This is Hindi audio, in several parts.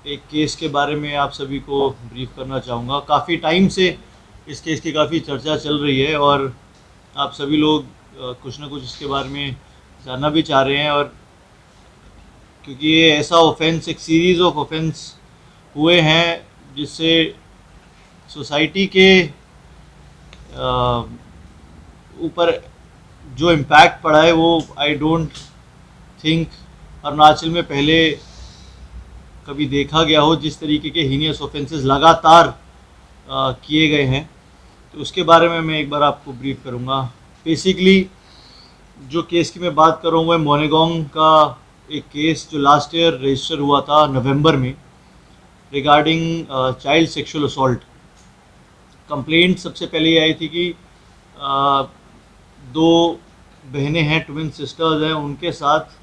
एक केस के बारे में आप सभी को ब्रीफ करना चाहूँगा। काफ़ी टाइम से इस केस की काफ़ी चर्चा चल रही है और आप सभी लोग कुछ ना कुछ इसके बारे में जानना भी चाह रहे हैं। और क्योंकि ये ऐसा ऑफेंस, एक सीरीज़ ऑफ ऑफेंस हुए हैं जिससे सोसाइटी के ऊपर जो इम्पैक्ट पड़ा है वो आई डोंट थिंक अरुणाचल में पहले कभी देखा गया हो। जिस तरीके के हीनियस ऑफेंसेस लगातार किए गए हैं, तो उसके बारे में मैं एक बार आपको ब्रीफ करूंगा। बेसिकली जो केस की मैं बात कर रहा हूँ वह मोनेगोंग का एक केस जो लास्ट ईयर रजिस्टर हुआ था नवंबर में, regarding child sexual assault. Complaint सबसे पहले ये आई थी कि दो बहनें हैं, ट्विन सिस्टर्स हैं, उनके साथ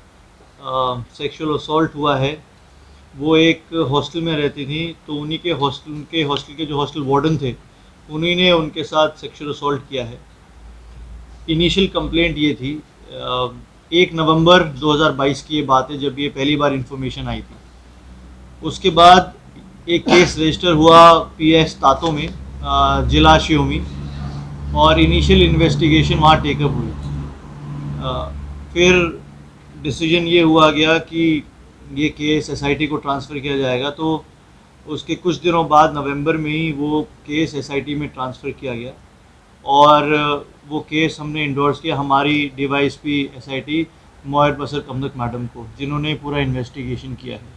सेक्सुअल असॉल्ट हुआ है। वो एक हॉस्टल में रहती थी, तो उन्हीं के हॉस्टल के जो हॉस्टल वार्डन थे उन्हीं ने उनके साथ सेक्सुअल असॉल्ट किया है। इनिशियल कंप्लेंट ये थी। 1 नवंबर 2022 की ये बात है जब ये पहली बार इन्फॉर्मेशन आई थी। उसके बाद एक केस रजिस्टर हुआ पीएस तातो में, जिला शियोमी, और इनिशियल इन्वेस्टिगेशन वहाँ टेकअप हुई। फिर डिसीजन ये हुआ गया कि ये केस एसआईटी को ट्रांसफ़र किया जाएगा। तो उसके कुछ दिनों बाद नवंबर में ही वो केस एसआईटी में ट्रांसफ़र किया गया और वो केस हमने इंडोर्स किया हमारी डीवाईएसपी एसआईटी मोयर बसर कमदक मैडम को, जिन्होंने पूरा इन्वेस्टिगेशन किया है।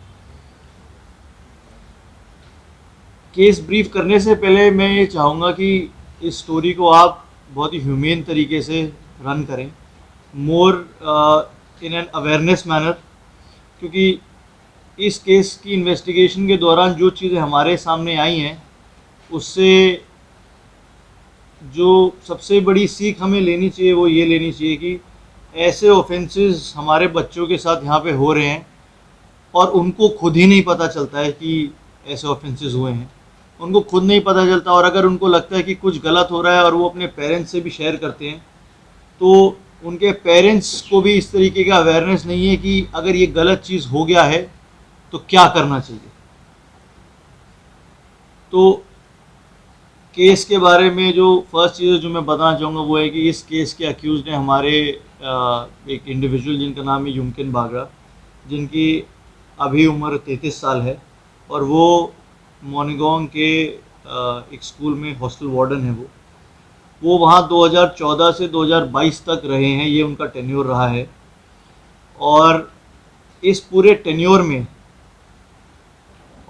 केस ब्रीफ करने से पहले मैं ये चाहूँगा कि इस स्टोरी को आप बहुत ही ह्यूमेन तरीके से रन करें, मोर इन एन अवेयरनेस मैनर, क्योंकि इस केस की इन्वेस्टिगेशन के दौरान जो चीज़ें हमारे सामने आई हैं उससे जो सबसे बड़ी सीख हमें लेनी चाहिए वो ये लेनी चाहिए कि ऐसे ऑफेंसेस हमारे बच्चों के साथ यहाँ पे हो रहे हैं और उनको खुद ही नहीं पता चलता है कि ऐसे ऑफेंसेस हुए हैं। उनको खुद नहीं पता चलता, और अगर उनको लगता है कि कुछ गलत हो रहा है और वो अपने पेरेंट्स से भी शेयर करते हैं, तो उनके पेरेंट्स को भी इस तरीके का अवेयरनेस नहीं है कि अगर ये गलत चीज़ हो गया है तो क्या करना चाहिए। तो केस के बारे में जो फर्स्ट चीज़ जो मैं बताना चाहूँगा वो है कि इस केस के अक्यूज़ ने हमारे एक इंडिविजुअल जिनका नाम है युमकिन बागरा, जिनकी अभी उम्र 33 साल है, और वो मोनेगोंग के एक स्कूल में हॉस्टल वार्डन है। वो वहाँ 2014 से 2022 तक रहे हैं, ये उनका टेन्योर रहा है। और इस पूरे टेन्योर में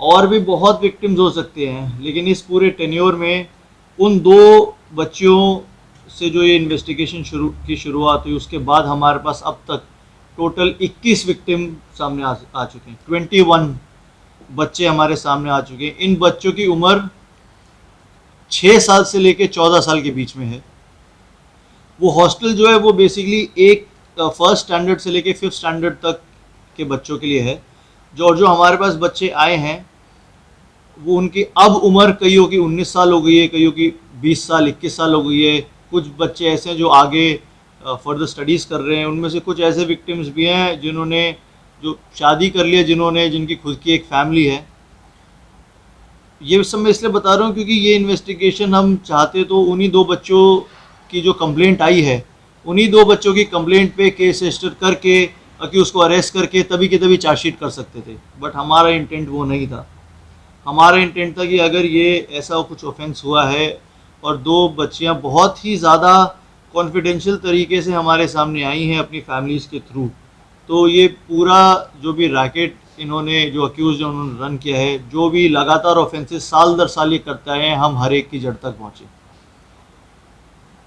और भी बहुत विक्टिम्स हो सकते हैं, लेकिन इस पूरे टेन्योर में उन दो बच्चियों से जो ये इन्वेस्टिगेशन शुरुआत हुई उसके बाद हमारे पास अब तक टोटल 21 विक्टिम सामने आ चुके हैं। 21 बच्चे हमारे सामने आ चुके हैं। इन बच्चों की उम्र 6 साल से लेकर 14 साल के बीच में है। वो हॉस्टल जो है वो बेसिकली एक फर्स्ट स्टैंडर्ड से लेकर 5th स्टैंडर्ड तक के बच्चों के लिए है। जो हमारे पास बच्चे आए हैं वो उनकी अब उम्र कईयों की 19 साल हो गई है, कईयों की 20 साल 21 साल हो गई है। कुछ बच्चे ऐसे हैं जो आगे फर्दर स्टडीज़ कर रहे हैं। उनमें से कुछ ऐसे विक्टिम्स भी हैं जिन्होंने जो शादी कर लिया, जिनकी खुद की एक फैमिली है। ये सब मैं इसलिए बता रहा हूँ क्योंकि ये इन्वेस्टिगेशन हम चाहते तो उन्हीं दो बच्चों की जो कंप्लेंट आई है, उन्हीं दो बच्चों की कंप्लेंट पे केस रजिस्टर करके कि उसको अरेस्ट करके तभी के तभी चार्जशीट कर सकते थे। बट हमारा इंटेंट वो नहीं था। हमारा इंटेंट था कि अगर ये ऐसा कुछ ऑफेंस हुआ है और दो बच्चियां बहुत ही ज़्यादा कॉन्फिडेंशियल तरीके से हमारे सामने आई हैं अपनी फैमिलीज़ के थ्रू, तो ये पूरा जो भी रैकेट इन्होंने जो अक्यूज़ उन्होंने रन किया है, जो भी लगातार ऑफेंसेस साल दर साल ये करता है, हम हर एक की जड़ तक पहुँचे।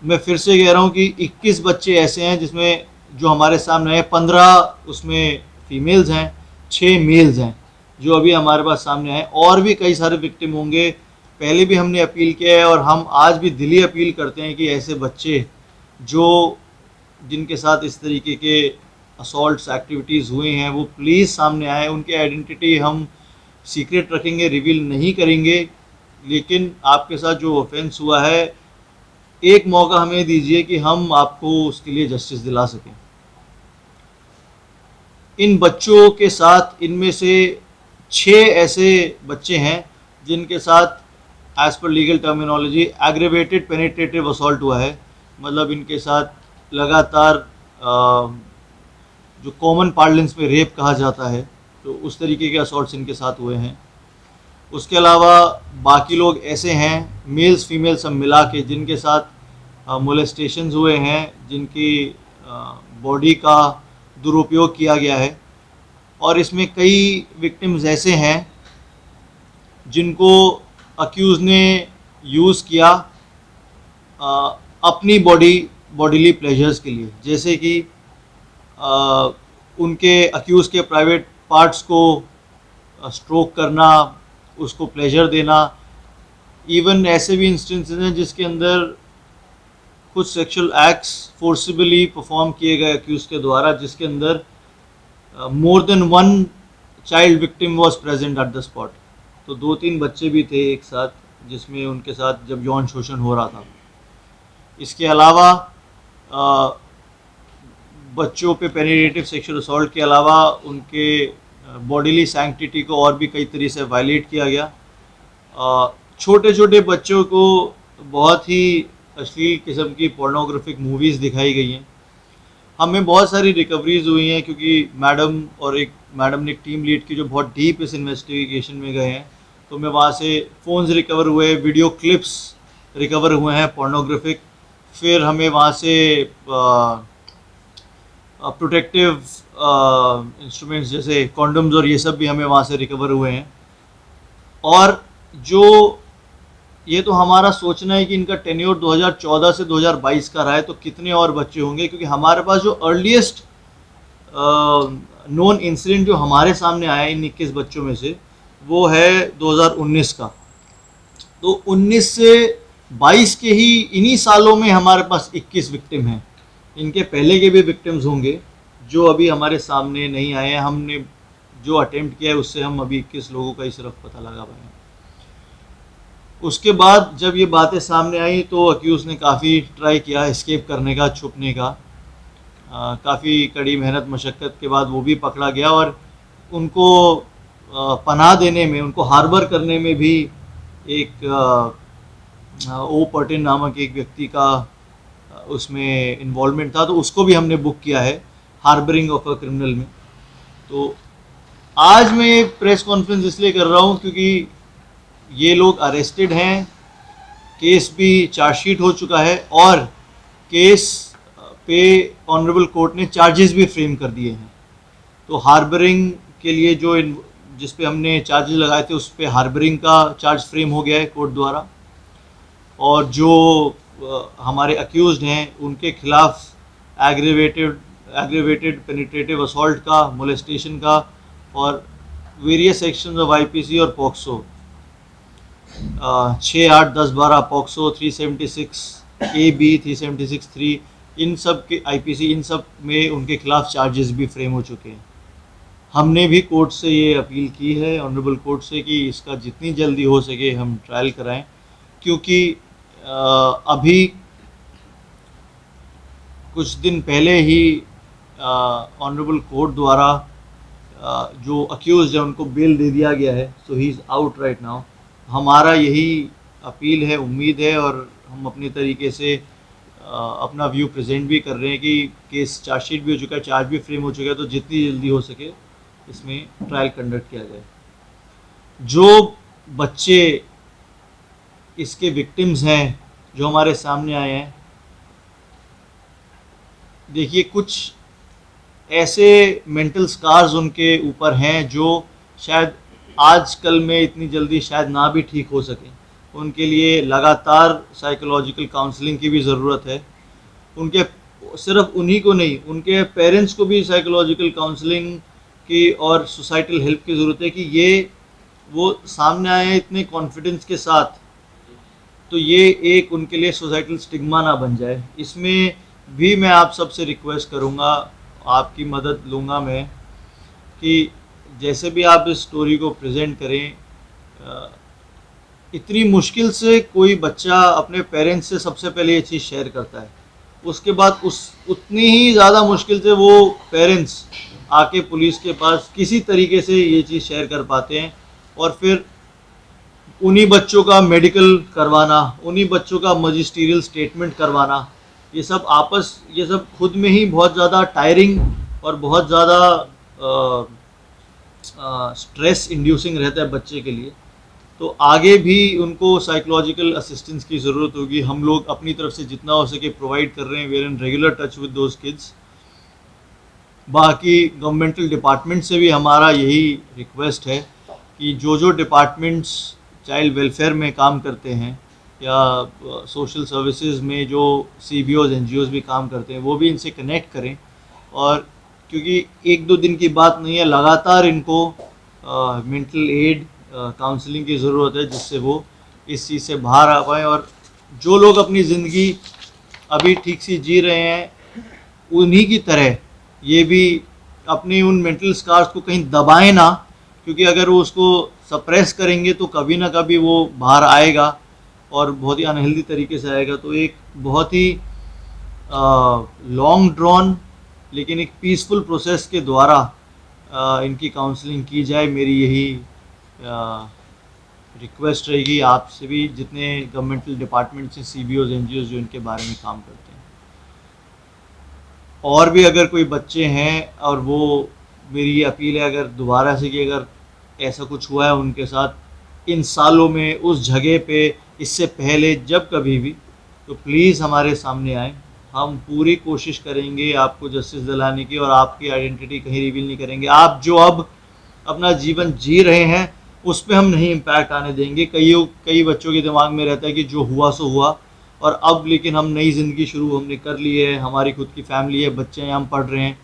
मैं फिर से कह रहा हूँ कि 21 बच्चे ऐसे हैं जिसमें जो हमारे सामने है 15 उसमें फीमेल्स हैं, 6 मेल्स हैं जो अभी हमारे पास सामने आए। और भी कई सारे विक्टिम होंगे। पहले भी हमने अपील किया है और हम आज भी दिली अपील करते हैं कि ऐसे बच्चे जिनके साथ इस तरीके के असॉल्ट्स एक्टिविटीज़ हुए हैं वो प्लीज़ सामने आए। उनकी आइडेंटिटी हम सीक्रेट रखेंगे, रिवील नहीं करेंगे, लेकिन आपके साथ जो ऑफेंस हुआ है एक मौका हमें दीजिए कि हम आपको उसके लिए जस्टिस दिला सकें। इन बच्चों के साथ इनमें से 6 ऐसे बच्चे हैं जिनके साथ as per legal terminology aggravated penetrative assault हुआ है। मतलब इनके साथ लगातार जो कॉमन पार्लेंस में रेप कहा जाता है, तो उस तरीके के असॉल्ट्स इनके साथ हुए हैं। उसके अलावा बाकी लोग ऐसे हैं मेल्स फीमेल सब मिला के जिनके साथ मोलेस्टेशंस हुए हैं, जिनकी बॉडी का दुरुपयोग किया गया है। और इसमें कई विक्टिम्स ऐसे हैं जिनको अक्यूज़ ने यूज़ किया अपनी बॉडीली प्लेजर्स के लिए, जैसे कि उनके अक्यूज़ के प्राइवेट पार्ट्स को स्ट्रोक करना, उसको प्लेजर देना। इवन ऐसे भी इंस्टेंसेस हैं जिसके अंदर कुछ सेक्सुअल एक्ट्स फोर्सिबली परफॉर्म किए गए अक्यूज़ के द्वारा, जिसके अंदर more than one child victim was present at the spot. तो 2-3 बच्चे भी थे एक साथ जिसमें उनके साथ जब यौन शोषण हो रहा था। इसके अलावा बच्चों पे पेनिट्रेटिव सेक्सुअल असॉल्ट के अलावा उनके बॉडीली सैंक्टिटी को और भी कई तरीके से वायलेट किया गया। छोटे छोटे बच्चों को बहुत ही अश्लील किस्म की पोर्नोग्राफिक मूवीज़ दिखाई गई हैं। हमें बहुत सारी रिकवरीज हुई हैं क्योंकि मैडम ने एक टीम लीड की जो बहुत डीप इस इन्वेस्टिगेशन में गए हैं। तो मैं वहाँ से फ़ोन्स रिकवर हुए, वीडियो क्लिप्स रिकवर हुए हैं पोर्नोग्राफिक। फिर हमें वहाँ से प्रोटेक्टिव इंस्ट्रूमेंट्स जैसे कॉन्डम्स और ये सब भी हमें वहाँ से रिकवर हुए हैं। और जो ये तो हमारा सोचना है कि इनका टेन्योर 2014 से 2022 का रहा है, तो कितने और बच्चे होंगे, क्योंकि हमारे पास जो अर्लीस्ट नोन इंसिडेंट जो हमारे सामने आया इन 21 बच्चों में से वो है 2019 का। तो 19 से 22 के ही इन्हीं सालों में हमारे पास 21 विक्टिम हैं। इनके पहले के भी विक्टिम्स होंगे जो अभी हमारे सामने नहीं आए हैं। हमने जो अटेम्प्ट किया है उससे हम अभी 21 लोगों का ही सिर्फ पता लगा पाए हैं। उसके बाद जब ये बातें सामने आई तो अक्यूज़ ने काफ़ी ट्राई किया एस्केप करने का, छुपने का। काफ़ी कड़ी मेहनत मशक्क़त के बाद वो भी पकड़ा गया और उनको पनाह देने में, उनको हार्बर करने में भी एक ओ पर्टिन नामक एक व्यक्ति का उसमें इन्वॉल्वमेंट था, तो उसको भी हमने बुक किया है हार्बरिंग ऑफ अ क्रिमिनल में। तो आज मैं ये प्रेस कॉन्फ्रेंस इसलिए कर रहा हूँ क्योंकि ये लोग अरेस्टेड हैं, केस भी चार्जशीट हो चुका है और केस पे ऑनरेबल कोर्ट ने चार्जेस भी फ्रेम कर दिए हैं। तो हार्बरिंग के लिए जिस पे हमने चार्जेस लगाए थे उस पे हार्बरिंग का चार्ज फ्रेम हो गया है कोर्ट द्वारा। और जो हमारे अक्यूज्ड हैं उनके खिलाफ एग्रेवेटेड पेनिट्रेटिव असॉल्ट का, मोलेस्टेशन का और वेरियस सेक्शंस ऑफ आईपीसी और पॉक्सो 6, 8, 10, 12 पॉक्सो 376 AB 376 3 इन सब के आईपीसी, इन सब में उनके खिलाफ चार्जेस भी फ्रेम हो चुके हैं। हमने भी कोर्ट से ये अपील की है, ऑनरेबल कोर्ट से, कि इसका जितनी जल्दी हो सके हम ट्रायल कराएं, क्योंकि अभी कुछ दिन पहले ही ऑनरेबल कोर्ट द्वारा जो अक्यूज़ है उनको बेल दे दिया गया है। So he is out right now. हमारा यही अपील है, उम्मीद है और हम अपने तरीके से अपना व्यू प्रेजेंट भी कर रहे हैं कि केस चार्जशीट भी हो चुका है, चार्ज भी फ्रेम हो चुका है, तो जितनी जल्दी हो सके इसमें ट्रायल कंडक्ट किया जाए। जो बच्चे इसके विक्टिम्स हैं जो हमारे सामने आए हैं, देखिए कुछ ऐसे मेंटल स्कार्स उनके ऊपर हैं जो शायद आजकल में इतनी जल्दी शायद ना भी ठीक हो सकें। उनके लिए लगातार साइकोलॉजिकल काउंसलिंग की भी ज़रूरत है। उनके सिर्फ उन्हीं को नहीं, उनके पेरेंट्स को भी साइकोलॉजिकल काउंसलिंग की और सोसाइटल हेल्प की ज़रूरत है कि ये वो सामने आए हैं इतने कॉन्फिडेंस के साथ, तो ये एक उनके लिए सोसाइटल स्टिग्मा ना बन जाए। इसमें भी मैं आप सबसे रिक्वेस्ट करूँगा, आपकी मदद लूँगा मैं, कि जैसे भी आप इस स्टोरी को प्रेजेंट करें, इतनी मुश्किल से कोई बच्चा अपने पेरेंट्स से सबसे पहले ये चीज़ शेयर करता है, उसके बाद उतनी ही ज़्यादा मुश्किल से वो पेरेंट्स आके पुलिस के पास किसी तरीके से ये चीज़ शेयर कर पाते हैं, और फिर उन्हीं बच्चों का मेडिकल करवाना, उन्हीं बच्चों का मजिस्टीरियल स्टेटमेंट करवाना, ये सब खुद में ही बहुत ज़्यादा टायरिंग और बहुत ज़्यादा स्ट्रेस इंड्यूसिंग रहता है बच्चे के लिए। तो आगे भी उनको साइकोलॉजिकल असिस्टेंस की ज़रूरत होगी। हम लोग अपनी तरफ से जितना हो सके प्रोवाइड कर रहे हैं। We are in regular touch with those kids. बाकी गवर्नमेंटल डिपार्टमेंट से भी हमारा यही रिक्वेस्ट है कि जो डिपार्टमेंट्स चाइल्ड वेलफेयर में काम करते हैं या सोशल सर्विसेज में जो CBOs NGOs भी काम करते हैं, वो भी इनसे कनेक्ट करें। और क्योंकि एक दो दिन की बात नहीं है, लगातार इनको मेंटल एड काउंसलिंग की ज़रूरत है, जिससे वो इस चीज़ से बाहर आ पाएँ। और जो लोग अपनी ज़िंदगी अभी ठीक सी जी रहे हैं, उन्हीं की तरह ये भी अपने उन मेंटल स्कार्स को कहीं दबाएं ना, क्योंकि अगर वो उसको सप्रेस करेंगे तो कभी ना कभी वो बाहर आएगा और बहुत ही अनहेल्दी तरीके से आएगा। तो एक बहुत ही लॉन्ग ड्रॉन लेकिन एक पीसफुल प्रोसेस के द्वारा इनकी काउंसलिंग की जाए, मेरी यही रिक्वेस्ट रहेगी आपसे भी, जितने गवर्नमेंटल डिपार्टमेंट्स हैं, CBOs NGOs जो इनके बारे में काम करते हैं। और भी अगर कोई बच्चे हैं, और वो मेरी ये अपील है अगर दोबारा से कि अगर ऐसा कुछ हुआ है उनके साथ इन सालों में, उस जगह पे, इससे पहले जब कभी भी, तो प्लीज़ हमारे सामने आएँ। हम पूरी कोशिश करेंगे आपको जस्टिस दिलाने की, और आपकी आइडेंटिटी कहीं रिवील नहीं करेंगे। आप जो अब अपना जीवन जी रहे हैं उस पर हम नहीं इम्पैक्ट आने देंगे। कई बच्चों के दिमाग में रहता है कि जो हुआ सो हुआ, और अब लेकिन हम नई ज़िंदगी शुरू हमने कर ली है, हमारी खुद की फैमिली है, बच्चे हैं, हम पढ़ रहे हैं,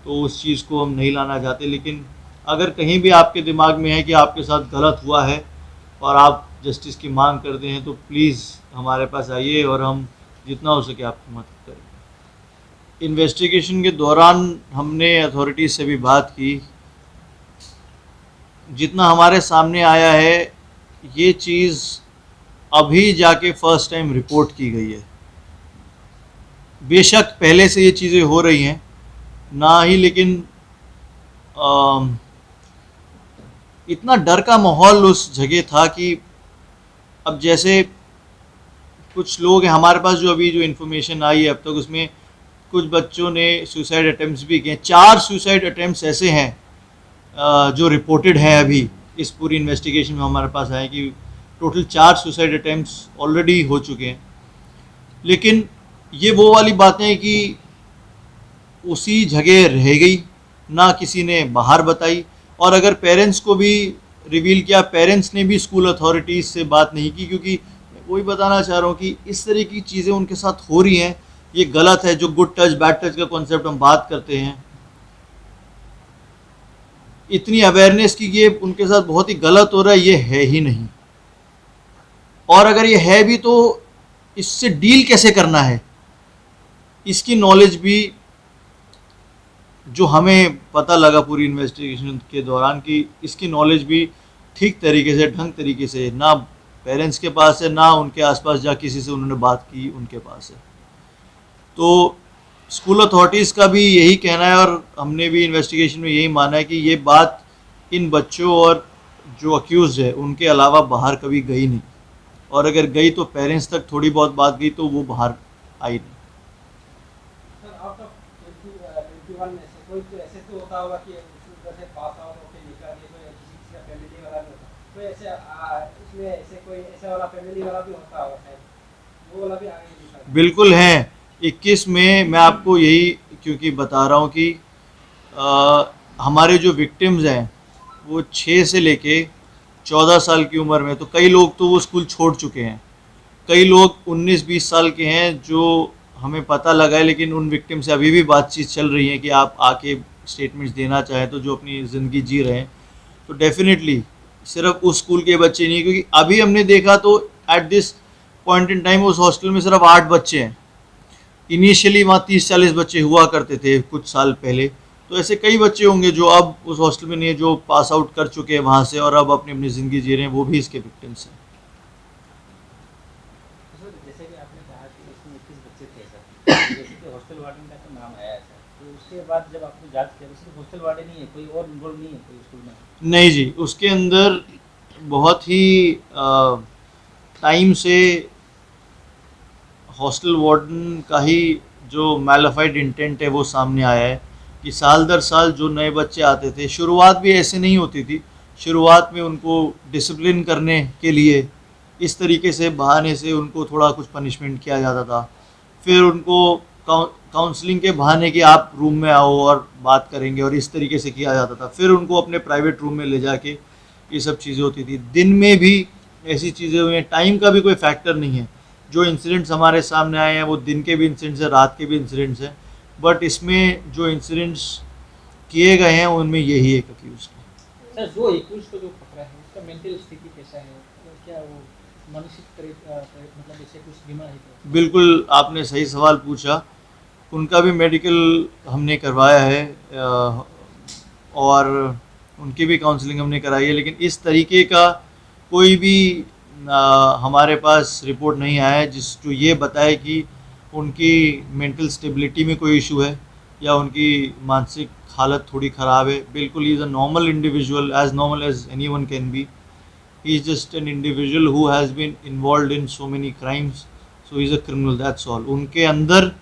तो उस चीज़ को हम नहीं लाना चाहते। लेकिन अगर कहीं भी आपके दिमाग में है कि आपके साथ गलत हुआ है और आप जस्टिस की मांग करते हैं, तो प्लीज़ हमारे पास आइए और हम जितना हो सके आपकी मदद करें। इन्वेस्टिगेशन के दौरान हमने अथॉरिटीज़ से भी बात की। जितना हमारे सामने आया है, ये चीज़ अभी जाके फर्स्ट टाइम रिपोर्ट की गई है। बेशक पहले से ये चीज़ें हो रही हैं ना ही, लेकिन इतना डर का माहौल उस जगह था कि अब जैसे कुछ लोग हैं हमारे पास, जो अभी जो इन्फॉर्मेशन आई है अब तक, उसमें कुछ बच्चों ने सुसाइड अटैम्प्ट्स भी किए। 4 सुसाइड अटैम्प्ट्स ऐसे हैं जो रिपोर्टेड हैं अभी इस पूरी इन्वेस्टिगेशन में हमारे पास आए कि टोटल 4 सुसाइड अटैम्प्ट्स ऑलरेडी हो चुके हैं। लेकिन ये वो वाली बातें कि उसी जगह रह गई, ना किसी ने बाहर बताई। और अगर पेरेंट्स को भी रिवील किया, पेरेंट्स ने भी स्कूल अथॉरिटीज़ से बात नहीं की, क्योंकि वही बताना चाह रहा हूँ कि इस तरह की चीज़ें उनके साथ हो रही हैं, ये गलत है। जो गुड टच बैड टच का कॉन्सेप्ट हम बात करते हैं, इतनी अवेयरनेस की ये उनके साथ बहुत ही गलत हो रहा है, ये है ही नहीं। और अगर ये है भी तो इससे डील कैसे करना है, इसकी नॉलेज भी जो हमें पता लगा पूरी इन्वेस्टिगेशन के दौरान, कि इसकी नॉलेज भी ठीक तरीके से, ढंग तरीके से ना पेरेंट्स के पास है, ना उनके आसपास जा किसी से उन्होंने बात की उनके पास है। तो स्कूल अथॉरिटीज़ का भी यही कहना है, और हमने भी इन्वेस्टिगेशन में यही माना है कि ये बात इन बच्चों और जो अक्यूज़ है उनके अलावा बाहर कभी गई नहीं, और अगर गई तो पेरेंट्स तक थोड़ी बहुत बात गई, तो वो बाहर आई नहीं। सर, आउट ऑफ 21 में से कोई तो ऐसे तो होता होगा कि उधर से पास आउट होके निकला, ये कोई किसी का फैमिली वाला नहीं होता, कोई ऐसे इसमें ऐसे कोई ऐसा वाला फैमिली वाला भी होता होगा शायद, वो वाला भी आगे निकला। बिल्कुल है। 21 में मैं आपको यही क्योंकि बता रहा हूँ कि हमारे जो विक्टिम्स हैं वो 6 से लेके 14 साल की उम्र में, तो कई लोग तो वो स्कूल छोड़ चुके हैं, कई लोग 19-20 साल के हैं जो हमें पता लगा है। लेकिन उन विक्टिम से अभी भी बातचीत चल रही है कि आप आके स्टेटमेंट्स देना चाहें, तो जो अपनी ज़िंदगी जी रहे हैं। तो डेफिनेटली सिर्फ उस स्कूल के बच्चे नहीं, क्योंकि अभी हमने देखा तो at this point in time उस हॉस्टल में सिर्फ 8 बच्चे हैं। इनिशियली वहाँ 30-40 बच्चे हुआ करते थे कुछ साल पहले। तो ऐसे कई बच्चे होंगे जो अब उस हॉस्टल में नहीं है, जो पास आउट कर चुके हैं वहाँ से और अब अपनी अपनी ज़िंदगी जी रहे हैं, वो भी इसके विक्टिम्स हैं। सर, जैसे कि आपने कहा कि इसमें 21 बच्चे थे सर, जैसे कि हॉस्टल वार्डन का तो नाम आया है सर, तो उसके बाद जब आपने जांच किया तो सिर्फ हॉस्टल वार्डन ही है, कोई और इन्वॉल्व नहीं है कोई स्कूल में? नहीं जी, उसके अंदर बहुत ही टाइम से हॉस्टल वार्डन का ही जो मैलिफाइड इंटेंट है वो सामने आया है कि साल दर साल जो नए बच्चे आते थे, शुरुआत भी ऐसे नहीं होती थी। शुरुआत में उनको डिसिप्लिन करने के लिए इस तरीके से बहाने से उनको थोड़ा कुछ पनिशमेंट किया जाता था। फिर उनको काउंसलिंग के बहाने कि आप रूम में आओ और बात करेंगे, और इस तरीके से किया जाता था। फिर उनको अपने प्राइवेट रूम में ले जाके ये सब चीज़ें होती थी। दिन में भी ऐसी चीज़ें हुई हैं, टाइम का भी कोई फैक्टर नहीं है। जो इंसिडेंट्स हमारे सामने आए हैं वो दिन के भी इंसिडेंट्स हैं, रात के भी इंसिडेंट्स हैं, बट इसमें जो इंसिडेंट्स किए गए हैं उनमें यही एक अक्यूज है। सर, जो एक्यूज को जो पकड़ा है उसका मेंटल स्थिति कैसा है, और क्या वो मानसिक मतलब ऐसे कुछ बीमार है क्या? बिल्कुल आपने सही सवाल पूछा। उनका भी मेडिकल हमने करवाया है, और उनकी भी काउंसलिंग हमने कराई है, लेकिन इस तरीके का कोई भी हमारे पास रिपोर्ट नहीं आया है जिस जो ये बताए कि उनकी मेंटल स्टेबिलिटी में कोई इशू है या उनकी मानसिक हालत थोड़ी ख़राब है। बिल्कुल he is a normal individual, as normal as anyone can be. He is just an individual who has been involve in so many crimes, so is a criminal, that's all. उनके अंदर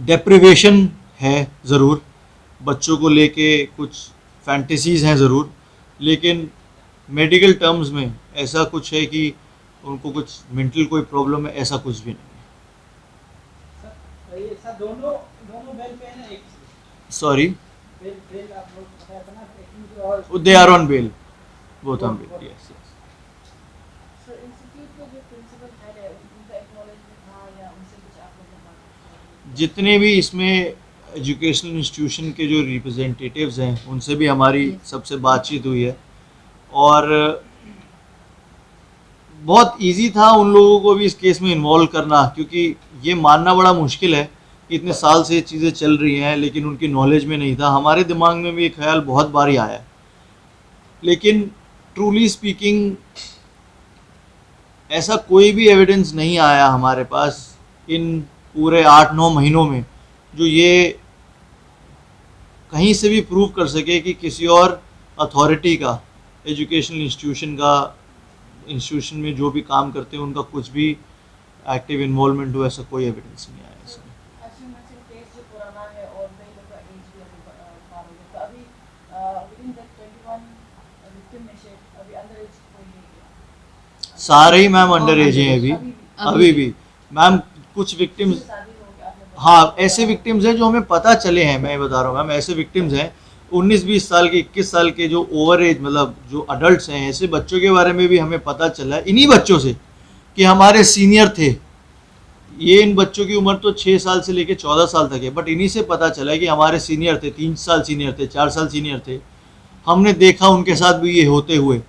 डेप्रिवेशन है ज़रूर, बच्चों को लेके कुछ फैंटेसीज़ हैं ज़रूर, लेकिन मेडिकल टर्म्स में ऐसा कुछ है कि उनको कुछ मेंटल कोई प्रॉब्लम है, ऐसा कुछ भी नहीं सर, ये सर दोनों दोनों बेल पे है ना, एक है। सॉरी, बेल बेल आप लोग बताया था ना, एक्यूज और they are on bail, both on bail, yes. Sir institute के जो प्रिंसिपल हेड है उनका एक्नॉलेजमेंट था या उनसे कुछ आप लोगों ने बात की? जितने भी इसमें एजुकेशनल इंस्टीट्यूशन के जो रिप्रेजेंटेटिव्स हैं उनसे भी हमारी सबसे बातचीत हुई है, और बहुत इजी था उन लोगों को भी इस केस में इन्वॉल्व करना, क्योंकि ये मानना बड़ा मुश्किल है कि इतने साल से ये चीज़ें चल रही हैं लेकिन उनकी नॉलेज में नहीं था। हमारे दिमाग में भी ये ख्याल बहुत बारी आया, लेकिन ट्रूली स्पीकिंग ऐसा कोई भी एविडेंस नहीं आया हमारे पास इन पूरे 8-9 महीनों में जो ये कहीं से भी प्रूव कर सके कि किसी और अथॉरिटी का, एजुकेशनल इंस्टीट्यूशन में जो भी काम करते हैं उनका कुछ भी एक्टिव इन्वॉल्वमेंट हो, ऐसा कोई एविडेंस नहीं आया इसमें। अच्छा, केस जो पुराना है और कई लोग का एज भी अभी पार हो गया, तो अभी विदिन द 21 विक्टिम में से अभी अंडर एज कोई नहीं है? सारे ही मैम अंडर एज हैं अभी भी मैम। कुछ विक्टिम्स, जिससे शादी हो गया आपने बताया। हाँ ऐसे विक्टिम्स हैं जो हमें पता चले हैं, मैं बता रहा हूँ मैम, ऐसे विक्टिम्स हैं 19-20 साल के, 21 साल के जो ओवर एज मतलब जो अडल्ट हैं, ऐसे बच्चों के बारे में भी हमें पता चला है इन्हीं बच्चों से कि हमारे सीनियर थे। ये इन बच्चों की उम्र तो 6 साल से लेकर 14 साल तक है, बट इन्हीं से पता चला है कि हमारे सीनियर थे, 3 साल सीनियर थे, 4 साल सीनियर थे। हमने देखा उनके साथ भी ये होते हुए,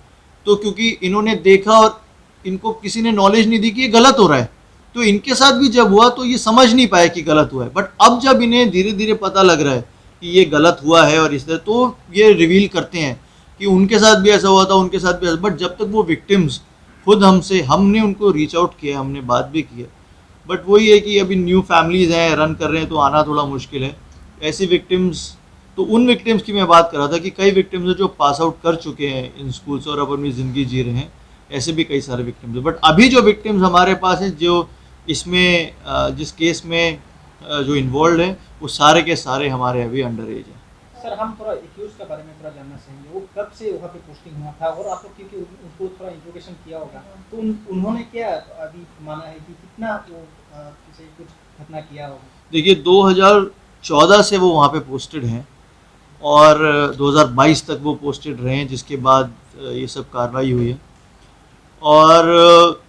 तो क्योंकि इन्होंने देखा और इनको किसी ने नॉलेज नहीं दी कि ये गलत हो रहा है, तो इनके साथ भी जब हुआ तो ये समझ नहीं पाए कि गलत हुआ है। बट अब जब इन्हें धीरे धीरे पता लग रहा है कि ये गलत हुआ है और इस तरह, तो ये रिवील करते हैं कि उनके साथ भी ऐसा हुआ था, उनके साथ भी ऐसा। बट जब तक वो विक्टिम्स खुद हमने उनको रीच आउट किया, हमने बात भी की है, बट वही है कि अभी न्यू फैमिलीज़ हैं, रन कर रहे हैं, तो आना थोड़ा मुश्किल है। ऐसी विक्टिम्स, तो उन विक्टिम्स की मैं बात कर रहा था कि कई विक्टिम्स हैं जो पास आउट कर चुके हैं इन स्कूल से और अब अपनी ज़िंदगी जी रहे हैं, ऐसे भी कई सारे विक्टिम्स हैं। बट अभी जो विक्टिम्स हमारे पास हैं, जो इसमें जिस केस में जो इन्वॉल्व हैं, वो सारे के सारे हमारे अभी अंडर एज हैं। सर, हम थोड़ा एक्यूज के बारे में थोड़ा जानना चाहेंगे, वो कब से वहाँ पे पोस्टिंग हुआ था, और आप लोग क्योंकि उनको थोड़ा इंट्रोगेशन किया होगा, तो उन्होंने क्या अभी माना है कि कितना वो किसी कुछ घटना किया होगा? देखिए 2014 से वो वहाँ पे पोस्टेड हैं और 2022 तक वो पोस्टेड रहे हैं, जिसके बाद ये सब कार्रवाई हुई है। और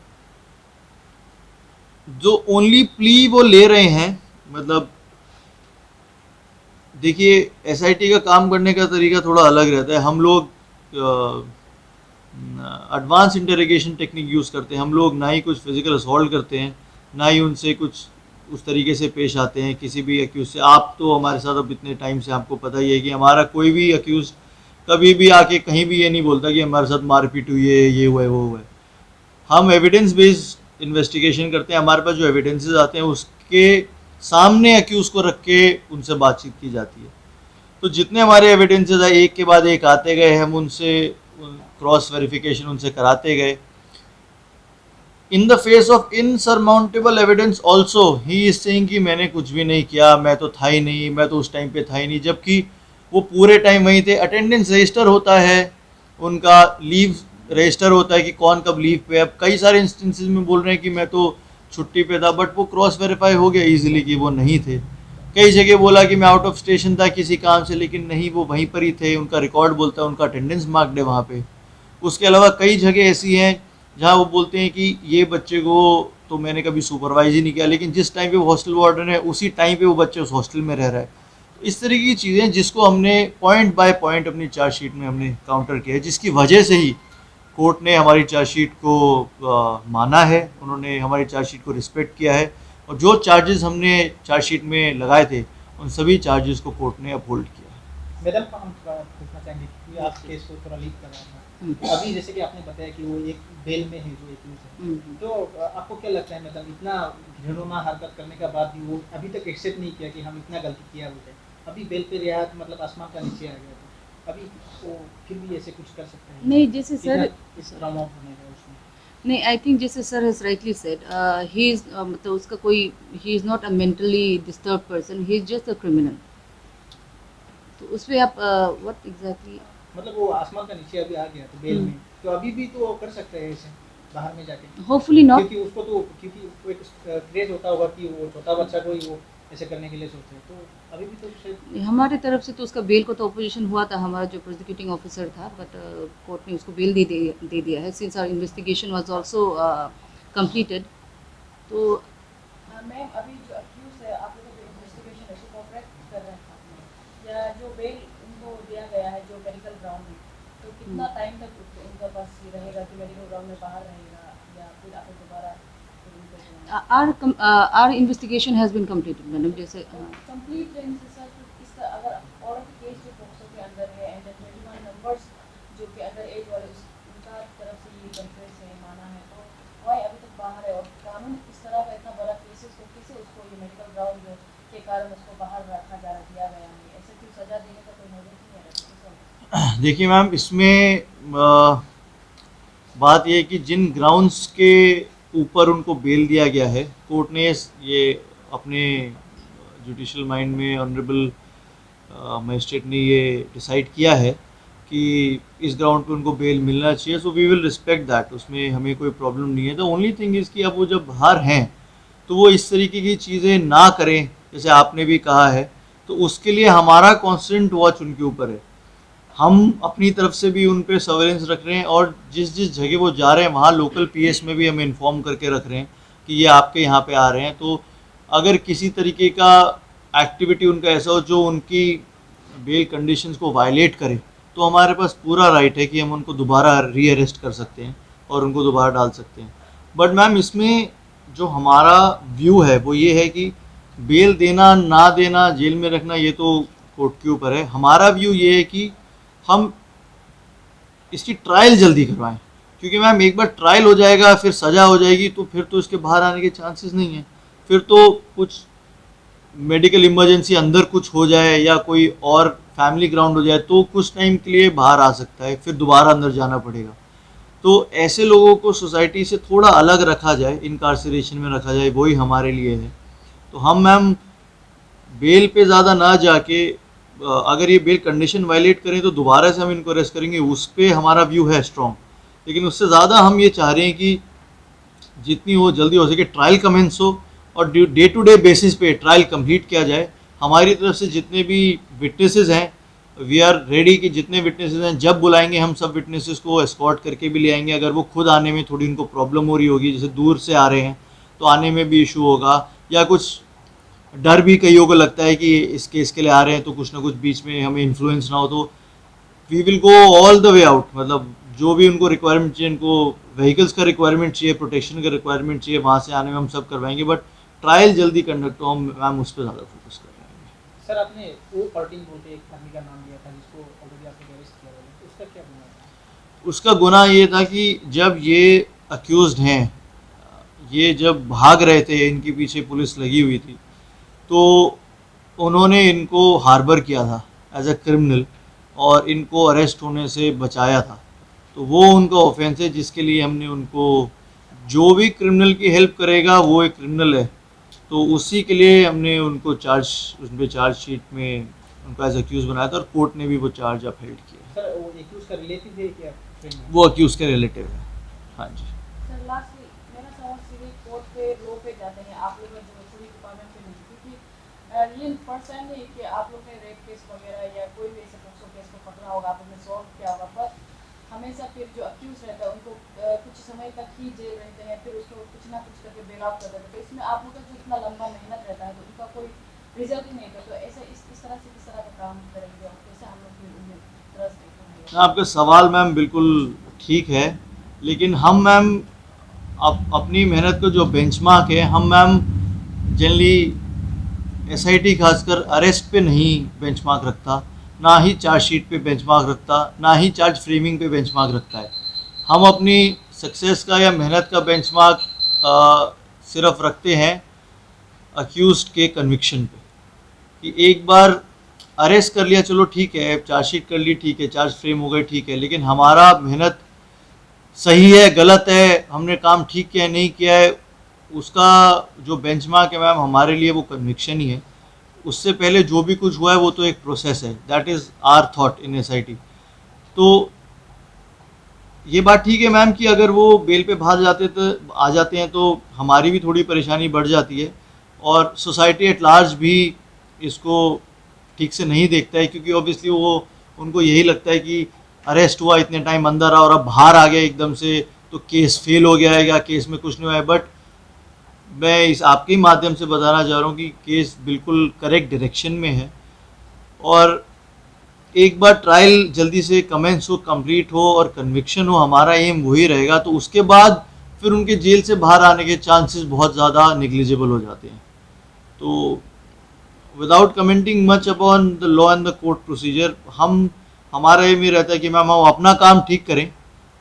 जो ओनली प्ली वो ले रहे हैं, मतलब देखिए एसआईटी का काम करने का तरीका थोड़ा अलग रहता है। हम लोग एडवांस इंटरोगेशन टेक्निक यूज़ करते हैं। हम लोग ना ही कुछ फिजिकल असॉल्ट करते हैं, ना ही उनसे कुछ उस तरीके से पेश आते हैं किसी भी अक्यूज़ से। आप तो हमारे साथ अब इतने टाइम से आपको पता ही है कि हमारा कोई भी अक्यूज़ कभी भी आके कहीं भी ये नहीं बोलता कि हमारे साथ मारपीट हुई है, ये हुआ है, वो हुआ है। हम एविडेंस बेस्ड इन्वेस्टिगेशन करते हैं। हमारे पास जो एविडेंसेस आते हैं उसके सामने अक्यूज़ को रख के उनसे बातचीत की जाती है। तो जितने हमारे एविडेंसेस है एक के बाद एक आते गए, हम उनसे क्रॉस वेरिफिकेशन उनसे कराते गए। In the face of insurmountable evidence also he is saying कि मैंने कुछ भी नहीं किया, मैं तो था ही नहीं, मैं तो उस टाइम पे था ही नहीं, जबकि वो पूरे टाइम वहीं थे। अटेंडेंस रजिस्टर होता है उनका, लीव रजिस्टर होता है कि कौन कब लीव पे। अब कई सारे इंस्टेंसेस में बोल रहे हैं कि मैं तो छुट्टी पे था, बट वो क्रॉस वेरीफाई हो गया इजीली कि वो नहीं थे। कई जगह बोला कि मैं आउट ऑफ स्टेशन था किसी काम से, लेकिन नहीं, वो वहीं पर ही थे, उनका रिकॉर्ड बोलता है, उनका अटेंडेंस मार्क्ड है वहाँ पे। उसके अलावा कई जगह ऐसी हैं जहाँ वो बोलते हैं कि ये बच्चे को तो मैंने कभी सुपरवाइज ही नहीं किया, लेकिन जिस टाइम पे वो हॉस्टल वार्डन है उसी टाइम पे वो बच्चे उस हॉस्टल में रह रहा है। तो इस तरीके की चीज़ें जिसको हमने पॉइंट बाय पॉइंट अपनी चार्जशीट में हमने काउंटर किया है, जिसकी वजह से ही कोर्ट ने हमारी चार्जशीट को माना है, उन्होंने हमारी चार्जशीट को रिस्पेक्ट किया है, और जो चार्जेस हमने चार्जशीट में लगाए थे उन सभी चार्जेस को कोर्ट ने अपहोल्ड किया है। मैडम हम थोड़ा पूछना चाहेंगे कि आप केस को थोड़ा लीड कर रहा था, अभी जैसे कि आपने बताया कि वो एक बेल में है जो एक्यूज है, तो आपको क्या लगता है मतलब इतना घृणा हरकत करने के बाद भी वो अभी तक एक्सेप्ट नहीं किया कि हम इतना गलती किया हो जाए, अभी बेल पे रिहा मतलब आसमान का नीचे आ गया, तो अभी वो फिर भी ऐसे कुछ कर सकते हैं? नहीं, जैसे सर इस ट्रॉमा होने का उसमें नहीं, आई थिंक जैसे sir has rightly said, he is मतलब उसका कोई, he is not a mentally disturb person, he is just a criminal. तो उस पर आप व्हाट एग्जैक्टली, मतलब वो आसमान का नीचे अभी आ गया तो बेल में, तो अभी भी तो कर सकते हैं ऐसे बाहर में जाके, होपफुली नॉट। क्योंकि उसको तो क्योंकि वो एक क्रेज होता होगा कि वो छोटा बच्चा को ही वो ऐसे करने के लिए सोचते हैं, तो अभी भी तो शायद हमारे तरफ से तो उसका बेल को तो अपोजिशन हुआ था, हमारा जो प्रोसिक्यूटिंग ऑफिसर था, बट कोर्ट ने उसको बेल दे दिया है since our investigation was also completed. तो मैम अभी जो अक्यूज है, आप लोगों का जो इन्वेस्टिगेशन है उसको कोऑपरेट कर रहे हैं या जो बेल उनको दिया गया है जो मेडिकल ग्राउंड में, तो कितना टाइम तक उनका पास ये रहेगा कि मेडिकल ग्राउंड में बाहर रहेगा या फिर आप दोबारा our investigation has been completed, madam. जैसे कंप्लीट सर इसका अगर और केस जो पोक्सो के अंदर है एंड 21 नंबर्स जो कि अंडर एज वाले उनका तरफ से ये कन्फ्रेंस है माना है, तो वह अभी तक बाहर है और कानून इस तरह का इतना बड़ा केस है उसको कैसे उसको ये मेडिकल ग्राउंड के कारण उसको बाहर रखा दिया गया है, ऐसे क्यों सजा देने का कोई मौजूद नहीं है? देखिए मैम, इसमें बात ये है कि जिन ग्राउंड्स के ऊपर उनको बेल दिया गया है, कोर्ट ने ये अपने जुडिशल माइंड में ऑनरेबल मजिस्ट्रेट ने ये डिसाइड किया है कि इस ग्राउंड पे उनको बेल मिलना चाहिए, so we will respect that, उसमें हमें कोई प्रॉब्लम नहीं है। द ओनली थिंग इज़ कि अब वो जब बाहर हैं तो वो इस तरीके की चीज़ें ना करें, जैसे आपने भी कहा है, तो उसके लिए हमारा कॉन्स्टेंट वॉच उनके ऊपर है। हम अपनी तरफ से भी उन पे सर्वेलेंस रख रहे हैं, और जिस जिस जगह वो जा रहे हैं वहाँ लोकल पीएस में भी हम इन्फॉर्म करके रख रहे हैं कि ये आपके यहाँ पे आ रहे हैं, तो अगर किसी तरीके का एक्टिविटी उनका ऐसा हो जो उनकी बेल कंडीशंस को वायलेट करे, तो हमारे पास पूरा राइट है कि हम उनको दोबारा री अरेस्ट कर सकते हैं और उनको दोबारा डाल सकते हैं। बट मैम, इसमें जो हमारा व्यू है वो ये है कि बेल देना ना देना, जेल में रखना, ये तो कोर्ट के ऊपर है। हमारा व्यू ये है कि हम इसकी ट्रायल जल्दी करवाएं, क्योंकि मैम एक बार ट्रायल हो जाएगा फिर सज़ा हो जाएगी तो फिर तो इसके बाहर आने के चांसेस नहीं हैं। फिर तो कुछ मेडिकल इमरजेंसी अंदर कुछ हो जाए या कोई और फैमिली ग्राउंड हो जाए तो कुछ टाइम के लिए बाहर आ सकता है, फिर दोबारा अंदर जाना पड़ेगा। तो ऐसे लोगों को सोसाइटी से थोड़ा अलग रखा जाए, इनकार्सरेशन में रखा जाए, वही हमारे लिए है। तो हम मैम बेल पे ज़्यादा ना जाके, अगर ये बेल कंडीशन वायलेट करें तो दोबारा से हम इनको अरेस्ट करेंगे, उस पर हमारा व्यू है स्ट्रॉन्ग। लेकिन उससे ज़्यादा हम ये चाह रहे हैं कि जितनी हो जल्दी हो सके ट्रायल कमेंस हो और डे टू डे बेसिस पे ट्रायल कंप्लीट किया जाए। हमारी तरफ से जितने भी विटनेसेस हैं, वी आर रेडी कि जितने विटनेसेस हैं जब बुलाएंगे हम सब विटनेसेस को एस्कॉर्ट करके भी ले आएंगे। अगर वो खुद आने में थोड़ी उनको प्रॉब्लम हो रही होगी, जैसे दूर से आ रहे हैं तो आने में भी इशू होगा, या कुछ डर भी कईयों को लगता है कि इस केस के लिए आ रहे हैं तो कुछ ना कुछ बीच में हमें इन्फ्लुएंस ना हो, तो we will go all the way out. मतलब जो भी उनको रिक्वायरमेंट चाहिए, इनको व्हीकल्स का रिक्वायरमेंट चाहिए, प्रोटेक्शन का रिक्वायरमेंट चाहिए, वहाँ से आने में हम सब करवाएंगे। बट ट्रायल जल्दी कंडक्ट हो, हम मैम उस पर ज़्यादा फोकस कर रहे हैं। सर आपने वो 14 बोल के एक आदमी का नाम लिया था जिसको ऑलरेडी आपने अरेस्ट किया है, तो उसका क्या गुनाह था? उसका गुनाह ये था कि जब ये अक्यूज्ड हैं, ये जब भाग रहे थे, इनके पीछे पुलिस लगी हुई थी, तो उन्होंने इनको हार्बर किया था एज अ क्रिमिनल और इनको अरेस्ट होने से बचाया था। तो वो उनका ऑफेंस है जिसके लिए हमने उनको, जो भी क्रिमिनल की हेल्प करेगा वो एक क्रिमिनल है, तो उसी के लिए हमने उनको उन पर चार्जशीट में उनको एज अक्यूज़ बनाया था और कोर्ट ने भी वो चार्ज अपहेल्ड किया। सर वो एक्यूज का रिलेटिव है क्या फ्रेंड है? वो अक्यूज़ के रिलेटिव है। हाँ जी। सर लास्टली मेरा सवाल सीधे कोर्ट पे लो पे जाते हैं आप लोग जो पुलिस डिपार्टमेंट पे नहीं, क्योंकि ये फर्स्ट टाइम नहीं कि आप लोग ने रेप केस वगैरह या कोई भी ऐसे पोक्सो केस को पकड़ा होगा, आप लोग ने सॉल्व किया होगा, पर हमेशा फिर जो अक्यूज रहता है उनको कुछ समय तक ही जेल रहते हैं, फिर उसको कुछ ना कुछ करके बेल आउट कर देते हैं। तो इसमें आप लोग का जो इतना लंबा मेहनत रहता है तो उनका कोई रिजल्ट ही नहीं होता, तो ऐसे इस तरह से किस तरह का काम करेंगे और कैसे हम लोग फिर उन्हें ट्रस्ट देखेंगे? आपका सवाल मैम बिल्कुल ठीक है, लेकिन हम मैम अपनी मेहनत को जो बेंचमार्क है, हम मैम जनरली एसआईटी खासकर अरेस्ट पे नहीं बेंचमार्क रखता, ना ही चार्जशीट पे बेंचमार्क रखता, ना ही चार्ज फ्रेमिंग पे बेंचमार्क रखता है। हम अपनी सक्सेस का या मेहनत का बेंचमार्क सिर्फ रखते हैं अक्यूज़्ड के कन्विक्शन पे, कि एक बार अरेस्ट कर लिया चलो ठीक है, चार्जशीट कर ली ठीक है, चार्ज फ्रेम हो गए ठीक है, लेकिन हमारा मेहनत सही है गलत है, हमने काम ठीक किया है नहीं किया है, उसका जो बेंचमार्क है मैम हमारे लिए वो कन्विक्शन ही है। उससे पहले जो भी कुछ हुआ है वो तो एक प्रोसेस है, that is our thought in SIT. तो ये बात ठीक है मैम कि अगर वो बेल पे आ जाते हैं तो हमारी भी थोड़ी परेशानी बढ़ जाती है और सोसाइटी एट लार्ज भी इसको ठीक से नहीं देखता है, क्योंकि ऑब्वियसली वो उनको यही लगता है कि अरेस्ट हुआ, इतने टाइम अंदर रहा और अब बाहर आ गया एकदम से तो केस फेल हो गया है या केस में कुछ नहीं हुआ है। बट मैं इस आपके ही माध्यम से बताना चाह रहा हूँ कि केस बिल्कुल करेक्ट डायरेक्शन में है और एक बार ट्रायल जल्दी से कमेंस हो, कंप्लीट हो और कन्विक्शन हो, हमारा एम वही रहेगा। तो उसके बाद फिर उनके जेल से बाहर आने के चांसेस बहुत ज़्यादा निग्लिजिबल हो जाते हैं। तो without commenting much upon the law and the court procedure, हमारा एम ये रहता है कि मैम हम अपना काम ठीक करें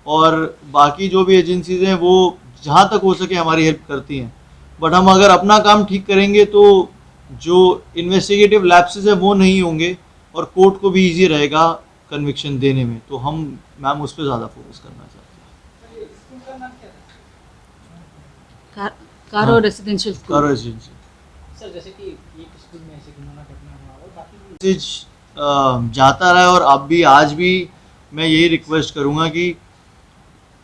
और बाकी जो भी एजेंसीज हैं वो जहाँ तक हो सके हमारी हेल्प करती हैं, बट हम अगर अपना काम ठीक करेंगे तो जो इन्वेस्टिगेटिव लैप्सेस है वो नहीं होंगे और कोर्ट को भी इजी रहेगा कन्विक्शन देने में। तो हम मैम उस पर ज़्यादा फोकस करना चाहते हैं। सर ये स्कूल का नाम क्या था? कारो रेसिडेंशियल स्कूल। कारो रेसिडेंशियल सर जैसे कि एक स्कूल में ऐसे घिनौना घटना हुआ और बाकी भी मैसेज जाता रहा है और अब भी आज भी मैं यही रिक्वेस्ट करूँगा कि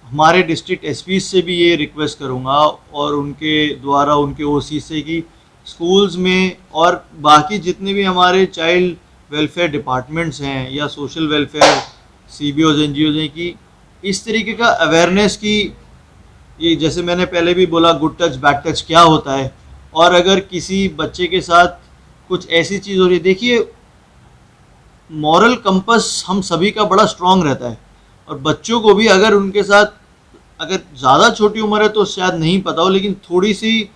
हमारे डिस्ट्रिक्ट एसपी से भी ये रिक्वेस्ट करूँगा और उनके द्वारा उनके ओसी से कि स्कूल्स में और बाकी जितने भी हमारे चाइल्ड वेलफेयर डिपार्टमेंट्स हैं या सोशल वेलफेयर सीबीओज एनजीओज हैं कि इस तरीके का अवेयरनेस की, ये जैसे मैंने पहले भी बोला गुड टच बैड टच क्या होता है, और अगर किसी बच्चे के साथ कुछ ऐसी चीज़ हो रही है, देखिए मॉरल कंपस हम सभी का बड़ा स्ट्रांग रहता है और बच्चों को भी अगर उनके साथ अगर ज़्यादा छोटी उम्र है तो शायद नहीं पता हो, लेकिन थोड़ी सी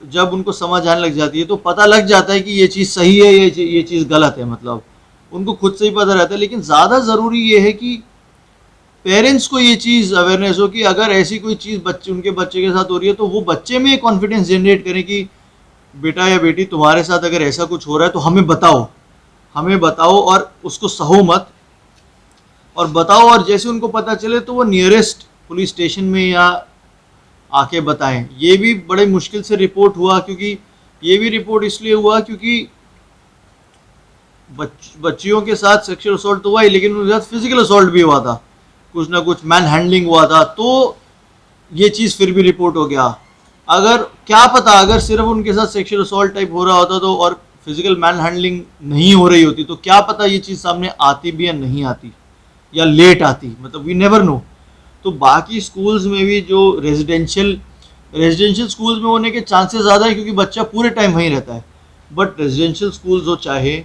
जब उनको समझ आने लग जाती है तो पता लग जाता है कि ये चीज़ सही है, ये चीज़ गलत है, मतलब उनको खुद से ही पता रहता है। लेकिन ज़्यादा ज़रूरी ये है कि पेरेंट्स को ये चीज़ अवेयरनेस हो कि अगर ऐसी कोई चीज़ उनके बच्चे के साथ हो रही है तो वो बच्चे में कॉन्फिडेंस जनरेट करें कि बेटा या बेटी तुम्हारे साथ अगर ऐसा कुछ हो रहा है तो हमें बताओ और उसको सहो मत और बताओ, और जैसे उनको पता चले तो वो नियरेस्ट पुलिस स्टेशन में या आके बताएं। ये भी बड़े मुश्किल से रिपोर्ट हुआ, क्योंकि ये भी रिपोर्ट इसलिए हुआ क्योंकि बच्चियों के साथ सेक्सुअल असॉल्ट तो हुआ ही, लेकिन उनके साथ फिजिकल असॉल्ट भी हुआ था, कुछ ना कुछ मैन हैंडलिंग हुआ था, तो ये चीज़ फिर भी रिपोर्ट हो गया। अगर क्या पता अगर सिर्फ उनके साथ सेक्सुअल असॉल्ट टाइप हो रहा होता तो और फिजिकल मैन हैंडलिंग नहीं हो रही होती तो क्या पता ये चीज़ सामने आती भी या नहीं आती या लेट आती, मतलब वी नेवर नो। तो बाकी स्कूल्स में भी जो रेजिडेंशियल स्कूल्स में होने के चांसेस ज़्यादा है क्योंकि बच्चा पूरे टाइम वहीं रहता है, बट रेजिडेंशियल स्कूल्स हो चाहे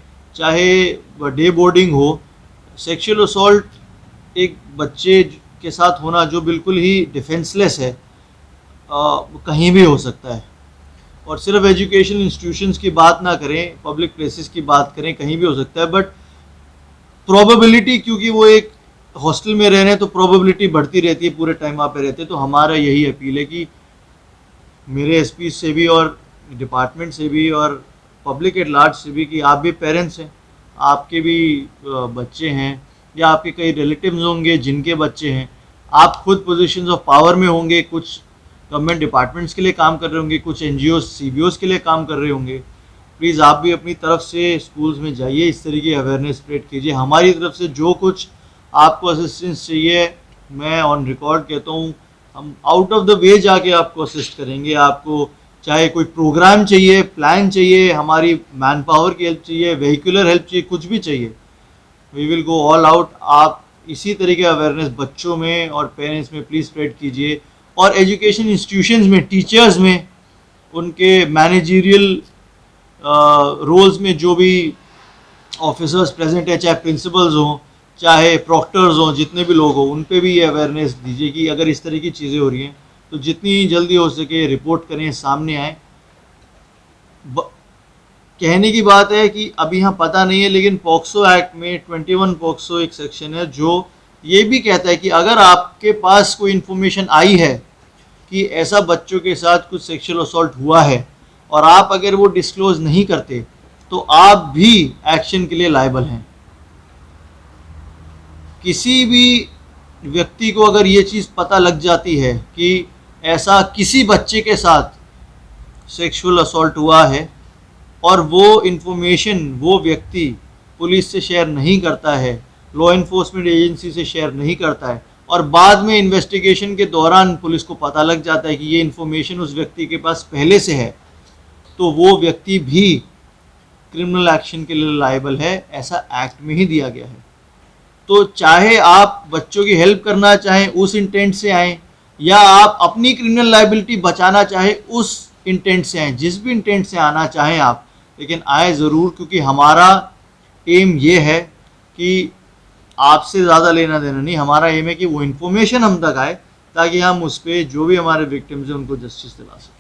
डे बोर्डिंग हो, सेक्सुअल असॉल्ट एक बच्चे के साथ होना जो बिल्कुल ही डिफेंसलेस है कहीं भी हो सकता है। और सिर्फ एजुकेशन इंस्टीट्यूशंस की बात ना करें, पब्लिक प्लेसेस की बात करें, कहीं भी हो सकता है, बट प्रोबेबिलिटी क्योंकि वो एक हॉस्टल में रह रहे हैं तो प्रोबेबिलिटी बढ़ती रहती है, पूरे टाइम वहाँ पे रहते हैं। तो हमारा यही अपील है कि मेरे एसपी से भी और डिपार्टमेंट से भी और पब्लिक एट लार्ज से भी कि आप भी पेरेंट्स हैं, आपके भी बच्चे हैं या आपके कई रिलेटिव्स होंगे जिनके बच्चे हैं, आप खुद पोजीशंस ऑफ पावर में होंगे, कुछ गवर्नमेंट डिपार्टमेंट्स के लिए काम कर रहे होंगे, कुछ NGOs CBOs के लिए काम कर रहे होंगे। प्लीज़ आप भी अपनी तरफ से स्कूल्स में जाइए, इस तरीके अवेयरनेस स्प्रेड कीजिए। हमारी तरफ से जो कुछ आपको असिस्टेंस चाहिए, मैं ऑन रिकॉर्ड कहता हूँ, हम आउट ऑफ द वे जाके आपको असिस्ट करेंगे। आपको चाहे कोई प्रोग्राम चाहिए, प्लान चाहिए, हमारी मैन पावर की हेल्प चाहिए, वेहिकुलर हेल्प चाहिए, कुछ भी चाहिए, we will go all out. आप इसी तरीके अवेयरनेस बच्चों में और पेरेंट्स में प्लीज़ स्प्रेड कीजिए, और एजुकेशन इंस्टीट्यूशंस में, टीचर्स में, उनके मैनेजरियल रोल्स में जो भी ऑफिसर्स प्रेजेंट है, चाहे प्रिंसिपल्स हों, चाहे प्रॉक्टर्स हों, जितने भी लोग हों, उन पे भी ये अवेयरनेस दीजिए कि अगर इस तरह की चीज़ें हो रही हैं तो जितनी जल्दी हो सके रिपोर्ट करें, सामने आए। कहने की बात है कि अभी यहाँ पता नहीं है, लेकिन पॉक्सो एक्ट में 21 पॉक्सो एक सेक्शन है जो ये भी कहता है कि अगर आपके पास कोई इन्फॉर्मेशन आई है कि ऐसा बच्चों के साथ कुछ सेक्सुअल असॉल्ट हुआ है और आप अगर वो डिस्क्लोज नहीं करते तो आप भी एक्शन के लिए लायबल हैं। किसी भी व्यक्ति को अगर ये चीज़ पता लग जाती है कि ऐसा किसी बच्चे के साथ सेक्सुअल असॉल्ट हुआ है और वो इन्फॉर्मेशन वो व्यक्ति पुलिस से शेयर नहीं करता है, लॉ इन्फोर्समेंट एजेंसी से शेयर नहीं करता है, और बाद में इन्वेस्टिगेशन के दौरान पुलिस को पता लग जाता है कि ये इन्फॉर्मेशन उस व्यक्ति के पास पहले से है, तो वो व्यक्ति भी क्रिमिनल एक्शन के लिए लायबल है। ऐसा एक्ट में ही दिया गया है। तो चाहे आप बच्चों की हेल्प करना चाहें उस इंटेंट से आएँ, या आप अपनी क्रिमिनल लायबिलिटी बचाना चाहें उस इंटेंट से आएँ, जिस भी इंटेंट से आना चाहें आप, लेकिन आए ज़रूर, क्योंकि हमारा एम ये है कि आपसे ज़्यादा लेना देना नहीं। हमारा एम है कि वो इन्फॉर्मेशन हम तक आए ताकि हम उस पर जो भी हमारे विक्टिम्स हैं उनको जस्टिस दिला सकें।